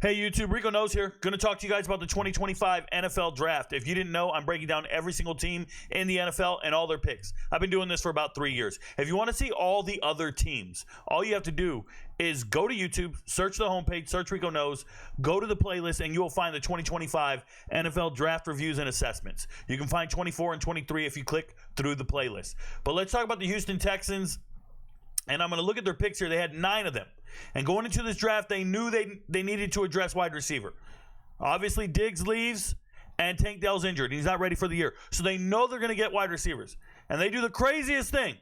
Hey YouTube, Rico Knows here. Going to talk to you guys about the 2025 NFL Draft. If you didn't know, I'm breaking down every single team in the NFL and all their picks. I've been doing this for about 3 years. If you want to see all the other teams, all you have to do is go to YouTube, search the homepage, search Rico Knows, go to the playlist, and you will find the 2025 NFL Draft Reviews and Assessments. You can find 24 and 23 if you click through the playlist. But let's talk about the Houston Texans. And I'm going to look at their picks here. They had 9 of them. And going into this draft, they knew they needed to address wide receiver. Obviously, Diggs leaves, and Tank Dell's injured. He's not ready for the year. So they know they're going to get wide receivers. And they do the craziest thing.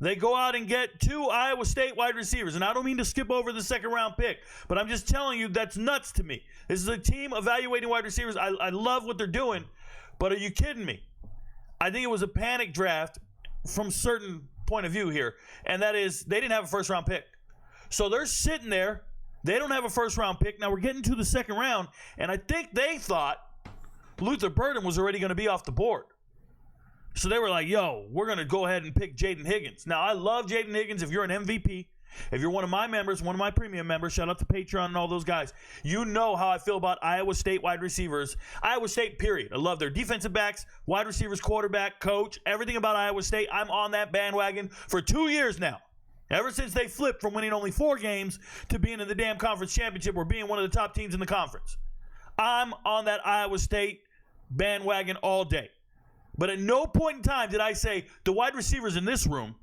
They go out and get 2 Iowa State wide receivers. And I don't mean to skip over the second-round pick, but I'm just telling you that's nuts to me. This is a team evaluating wide receivers. I love what they're doing, but are you kidding me? I think it was a panic draft from certain point of view here, and that is they didn't have a first-round pick. So they're sitting there. They don't have a first-round pick. Now we're getting to the second round, and I think they thought Luther Burden was already going to be off the board. So they were like, yo, we're going to go ahead and pick Jaden Higgins. Now, I love Jaden Higgins. If you're an MVP, if you're one of my members, one of my premium members, shout out to Patreon and all those guys, you know how I feel about Iowa State wide receivers. Iowa State, period. I love their defensive backs, wide receivers, quarterback, coach, everything about Iowa State. I'm on that bandwagon for 2 years now. Ever since they flipped from winning only 4 games to being in the damn conference championship or being one of the top teams in the conference. I'm on that Iowa State bandwagon all day. But at no point in time did I say the wide receivers in this room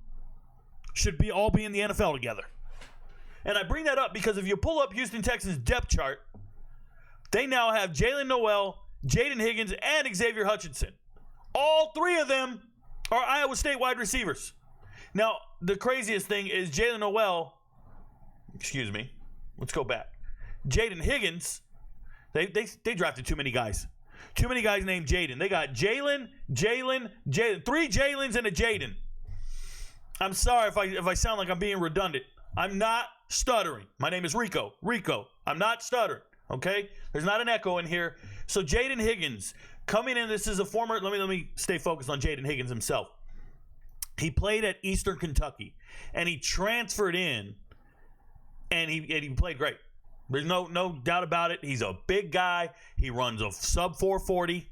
should all be in the NFL together. And I bring that up because if you pull up Houston Texans' depth chart, they now have Jalen Noel, Jaden Higgins, and Xavier Hutchinson. All 3 of them are Iowa State wide receivers. Now, the craziest thing is Jalen Noel, let's go back. Jaden Higgins, they drafted too many guys. Too many guys named Jaden. They got Jalen, 3 Jalens and a Jaden. I'm sorry if I sound like I'm being redundant. I'm not stuttering. My name is Rico. I'm not stuttering, okay? There's not an echo in here. So Jaden Higgins, coming in, this is a former, let me stay focused on Jaden Higgins himself. He played at Eastern Kentucky, and he transferred in, and he played great. There's no doubt about it. He's a big guy. He runs a sub 440,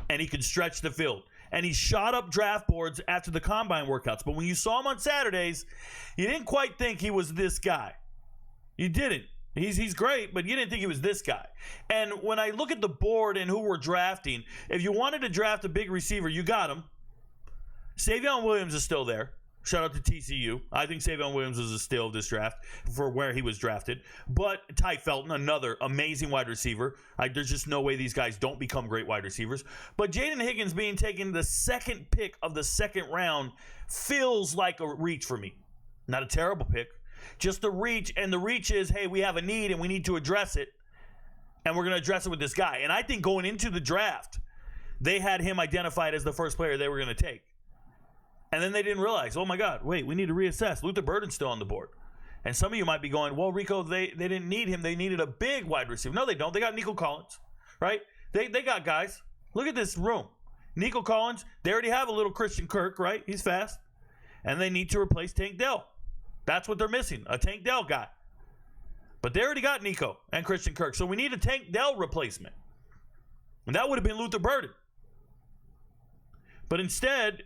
and he can stretch the field. And he shot up draft boards after the combine workouts. But when you saw him on Saturdays, you didn't quite think he was this guy. You didn't. He's great, but you didn't think he was this guy. And when I look at the board and who we're drafting, if you wanted to draft a big receiver, you got him. Savion Williams is still there. Shout out to TCU. I think Savion Williams is a steal of this draft for where he was drafted. But Ty Felton, another amazing wide receiver. There's just no way these guys don't become great wide receivers. But Jaden Higgins being taken the second pick of the second round feels like a reach for me. Not a terrible pick. Just a reach. And the reach is, hey, we have a need and we need to address it. And we're going to address it with this guy. And I think going into the draft, they had him identified as the first player they were going to take. And then they didn't realize, oh, my God, wait, we need to reassess. Luther Burden's still on the board. And some of you might be going, well, Rico, they didn't need him. They needed a big wide receiver. No, they don't. They got Nico Collins, right? They got guys. Look at this room. Nico Collins, they already have a little Christian Kirk, right? He's fast. And they need to replace Tank Dell. That's what they're missing, a Tank Dell guy. But they already got Nico and Christian Kirk. So we need a Tank Dell replacement. And that would have been Luther Burden. But instead,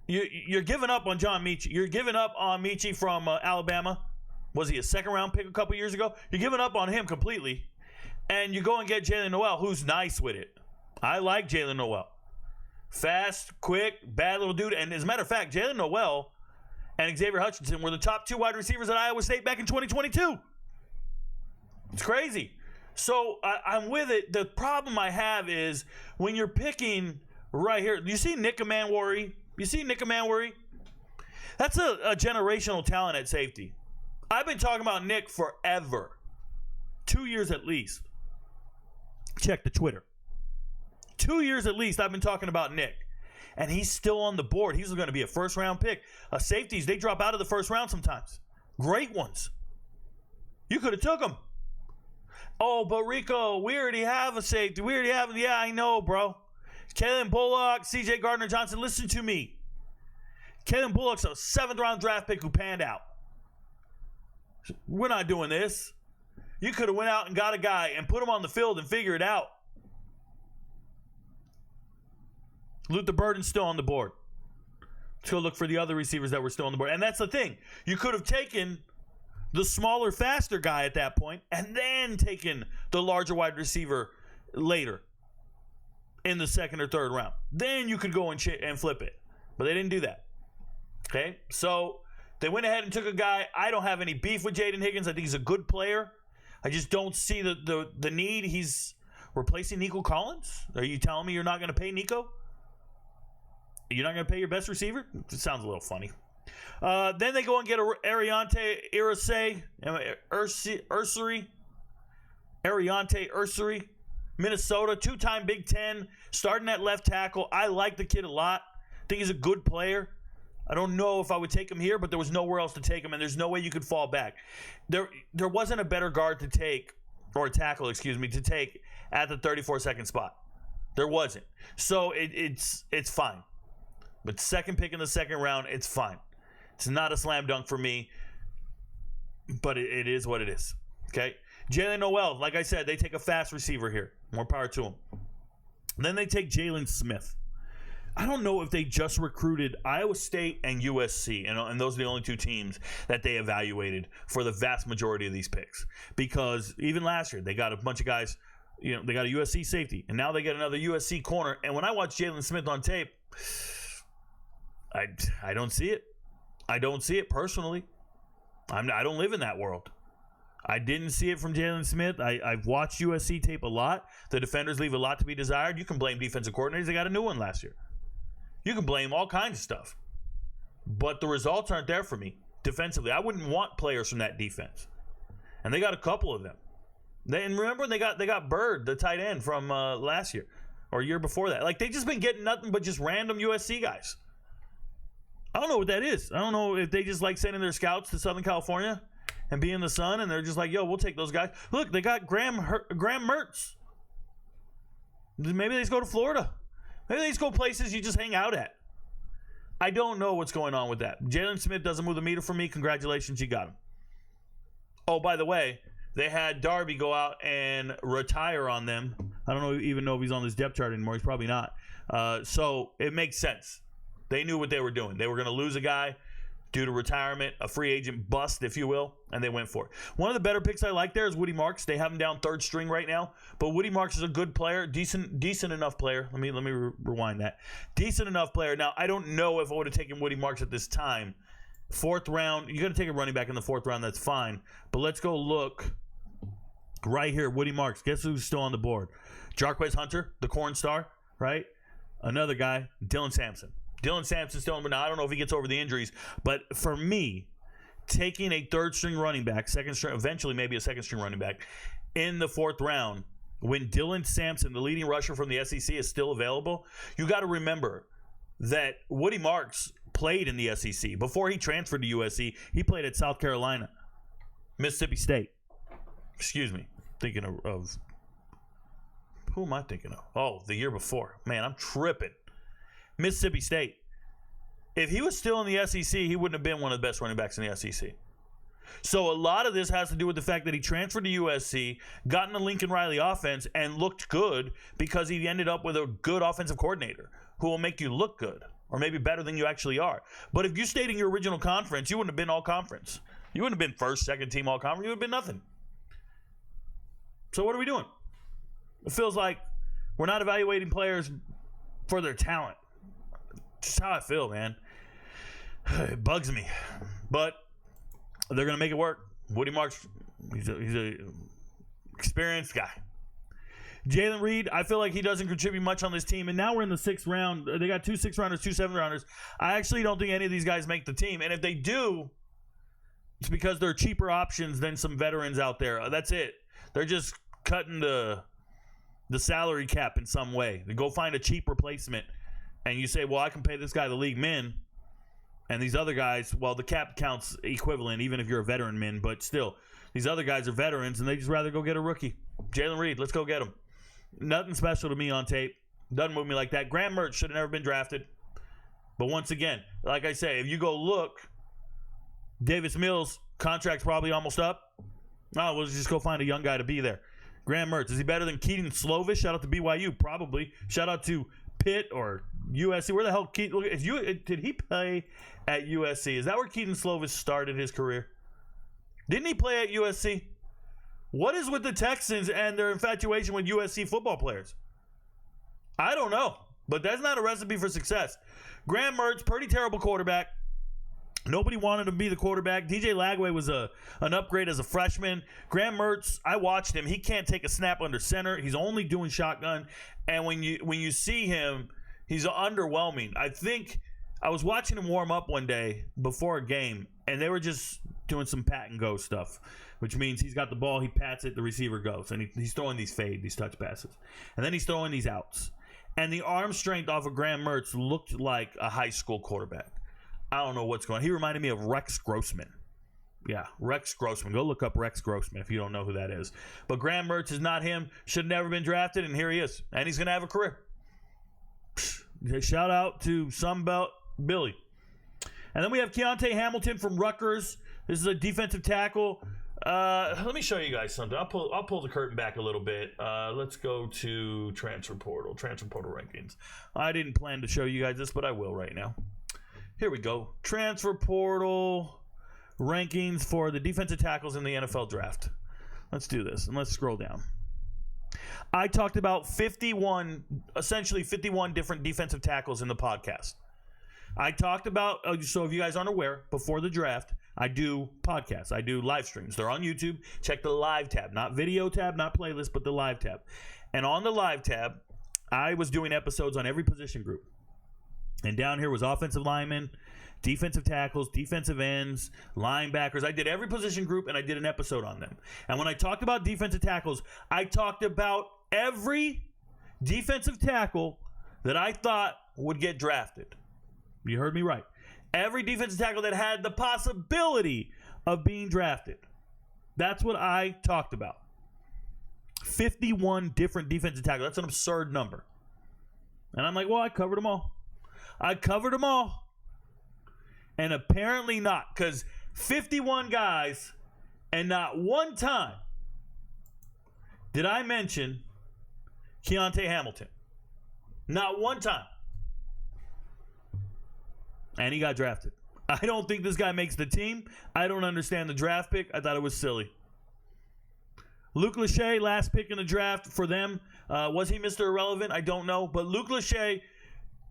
you're giving up on John Mechie. You're giving up on Mechie from Alabama. Was he a second-round pick a couple years ago? You're giving up on him completely. And you go and get Jalen Noel, who's nice with it. I like Jalen Noel. Fast, quick, bad little dude. And as a matter of fact, Jalen Noel and Xavier Hutchinson were the top 2 wide receivers at Iowa State back in 2022. It's crazy. So I'm with it. The problem I have is when you're picking right here, you see Nick Manwari? You see Nick Manwari? That's a generational talent at safety. I've been talking about Nick forever. 2 years at least. Check the Twitter. 2 years at least I've been talking about Nick. And he's still on the board. He's going to be a first-round pick. Safeties, they drop out of the first round sometimes. Great ones. You could have took him. Oh, but Rico, we already have a safety. Yeah, I know, bro. Kalen Bullock, C.J. Gardner-Johnson, listen to me. Kalen Bullock's a 7th-round draft pick who panned out. We're not doing this. You could have went out and got a guy and put him on the field and figure it out. Luther Burden's still on the board. Let's go look for the other receivers that were still on the board. And that's the thing. You could have taken the smaller, faster guy at that point and then taken the larger wide receiver later in the second or third round. Then you could go and flip it. But they didn't do that. Okay? So they went ahead and took a guy. I don't have any beef with Jaden Higgins. I think he's a good player. I just don't see the need. He's replacing Nico Collins? Are you telling me you're not going to pay Nico? You're not going to pay your best receiver? It sounds a little funny. Then they go and get Ariante Ursary, Minnesota, 2-time Big Ten, starting at left tackle. I like the kid a lot. I think he's a good player. I don't know if I would take him here, but there was nowhere else to take him, and there's no way you could fall back. There wasn't a better guard to take, or a tackle, to take at the 34-second spot. There wasn't. So it's fine. But second pick in the second round, it's fine. It's not a slam dunk for me, but it is what it is. Okay? Jalen Noel, like I said, they take a fast receiver here. More power to him. Then they take Jalen Smith. I don't know if they just recruited Iowa State and USC, and those are the only two teams that they evaluated for the vast majority of these picks. Because even last year, they got a bunch of guys, they got a USC safety, and now they get another USC corner. And when I watch Jalen Smith on tape, I don't see it. I don't see it personally. I don't live in that world. I didn't see it from Jalen Smith. I've watched USC tape a lot. The defenders leave a lot to be desired. You can blame defensive coordinators. They got a new one last year. You can blame all kinds of stuff. But the results aren't there for me defensively. I wouldn't want players from that defense. And they got a couple of them. And remember, they got Bird, the tight end from last year or year before that. Like, they've just been getting nothing but just random USC guys. I don't know what that is. I don't know if they just like sending their scouts to Southern California and be in the sun, and they're just like, yo, we'll take those guys. Look, they got Graham Mertz. Maybe they just go to Florida. Maybe they just go places you just hang out at. I don't know what's going on with that. Jalen Smith doesn't move the meter for me. Congratulations, you got him. Oh, by the way, they had Darby go out and retire on them. I don't even know if he's on this depth chart anymore. He's probably not. So it makes sense. They knew what they were doing. They were going to lose a guy due to retirement, a free agent bust, if you will, and they went for it. One of the better picks I like there is Woody Marks. They have him down third string right now, but Woody Marks is a good player, decent enough player. Let me rewind that. Decent enough player. Now, I don't know if I would have taken Woody Marks at this time. Fourth round, you're going to take a running back in the fourth round, that's fine. But let's go look right here. Woody Marks. Guess who's still on the board? Jarquez Hunter, the corn star, right? Another guy, Dylan Sampson. Dylan Sampson's still on, but now I don't know if he gets over the injuries. But for me, taking a third-string running back, second-string, eventually maybe a second-string running back, in the fourth round, when Dylan Sampson, the leading rusher from the SEC, is still available, you got to remember that Woody Marks played in the SEC. Before he transferred to USC, he played at South Carolina, Mississippi State. Excuse me. Thinking of who am I thinking of? Oh, the year before. Man, I'm tripping. Mississippi State. If he was still in the SEC, he wouldn't have been one of the best running backs in the SEC. So a lot of this has to do with the fact that he transferred to USC, got in the Lincoln Riley offense, and looked good because he ended up with a good offensive coordinator who will make you look good, or maybe better than you actually are. But if you stayed in your original conference, you wouldn't have been all conference. You wouldn't have been first, second team all conference. You would have been nothing. So what are we doing? It feels like we're not evaluating players for their talent. Just how I feel, man. It bugs me. But they're going to make it work. Woody Marks, he's a experienced guy. Jalen Reed, I feel like he doesn't contribute much on this team. And now we're in the sixth round. They got 2 6-rounders, 2 7-rounders. I actually don't think any of these guys make the team. And if they do, it's because they're cheaper options than some veterans out there. That's it. They're just cutting the salary cap in some way. They go find a cheap replacement. And you say, well, I can pay this guy the league min. And these other guys, well, the cap counts equivalent, even if you're a veteran min. But still, these other guys are veterans, and they just rather go get a rookie. Jalen Reed, let's go get him. Nothing special to me on tape. Doesn't move me like that. Graham Mertz should have never been drafted. But once again, like I say, if you go look, Davis Mills' contract's probably almost up. Oh, we'll just go find a young guy to be there. Graham Mertz. Is he better than Keaton Slovis? Shout out to BYU, probably. Shout out to Pitt or USC. Where the hell did he play at USC? Is that where Keaton Slovis started his career? Didn't he play at USC? What is with the Texans and their infatuation with USC football players? I don't know, but that's not a recipe for success. Graham Mertz, pretty terrible quarterback. Nobody wanted to be the quarterback. DJ Lagway was an upgrade as a freshman. Graham Mertz, I watched him. He can't take a snap under center. He's only doing shotgun. And when you see him, he's underwhelming. I think I was watching him warm up one day before a game, and they were just doing some pat and go stuff, which means he's got the ball, he pats it, the receiver goes. And he's throwing these touch passes. And then he's throwing these outs. And the arm strength off of Graham Mertz looked like a high school quarterback. I don't know what's going on. He reminded me of Rex Grossman. Yeah, Rex Grossman. Go look up Rex Grossman if you don't know who that is. But Graham Mertz is not him. Should have never been drafted, and here he is. And he's going to have a career. Shout out to Sunbelt Billy. And then we have Keontae Hamilton from Rutgers. This is a defensive tackle. Let me show you guys something. I'll pull the curtain back a little bit. Let's go to transfer portal rankings. I didn't plan to show you guys this, but I will right now. Here we go. Transfer portal rankings for the defensive tackles in the NFL draft. Let's do this, and let's scroll down. I talked about essentially 51 different defensive tackles in the podcast. I talked about, so if you guys aren't aware, before the draft, I do podcasts. I do live streams. They're on YouTube. Check the live tab, not video tab, not playlist, but the live tab. And on the live tab, I was doing episodes on every position group. And down here was offensive linemen, defensive tackles, defensive ends, linebackers. I did every position group, and I did an episode on them. And when I talked about defensive tackles, I talked about every defensive tackle that I thought would get drafted. You heard me right. Every defensive tackle that had the possibility of being drafted. That's what I talked about. 51 different defensive tackles. That's an absurd number. And I'm like, well, I covered them all. And apparently not, because 51 guys, and not one time did I mention Keontae Hamilton. Not one time. And he got drafted. I don't think this guy makes the team. I don't understand the draft pick. I thought it was silly. Luke Lachey, last pick in the draft for them. Was he Mr. Irrelevant? I don't know. But Luke Lachey,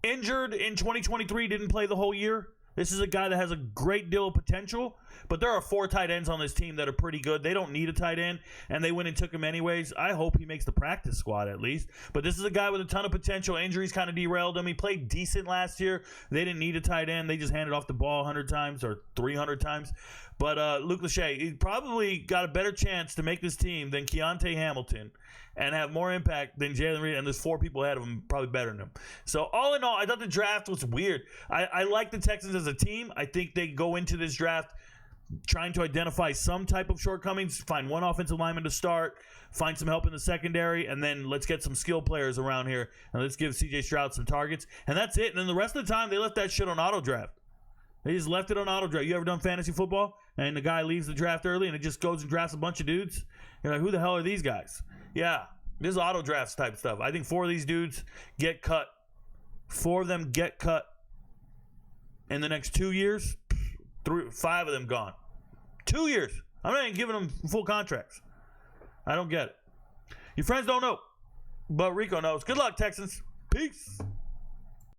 injured in 2023, didn't play the whole year. This is a guy that has a great deal of potential, but there are 4 tight ends on this team that are pretty good. They don't need a tight end, and they went and took him anyways. I hope he makes the practice squad at least. But this is a guy with a ton of potential. Injuries kind of derailed him. He played decent last year. They didn't need a tight end. They just handed off the ball 100 times or 300 times. But Luke Lachey, he probably got a better chance to make this team than Keontae Hamilton and have more impact than Jalen Reed, and there's 4 people ahead of him probably better than him. So all in all, I thought the draft was weird. I like the Texans as a team. I think they go into this draft trying to identify some type of shortcomings, find one offensive lineman to start, find some help in the secondary, and then let's get some skill players around here, and let's give C.J. Stroud some targets. And that's it. And then the rest of the time, they left that shit on auto draft. They just left it on auto draft. You ever done fantasy football? And the guy leaves the draft early, and it just goes and drafts a bunch of dudes? You're like, who the hell are these guys? Yeah, this is auto drafts type stuff. I think 4 of these dudes get cut. 4 of them get cut in the next 2 years. 5 of them gone. 2 years. I'm not even giving them full contracts. I don't get it. Your friends don't know, but Rico knows. Good luck, Texans. Peace.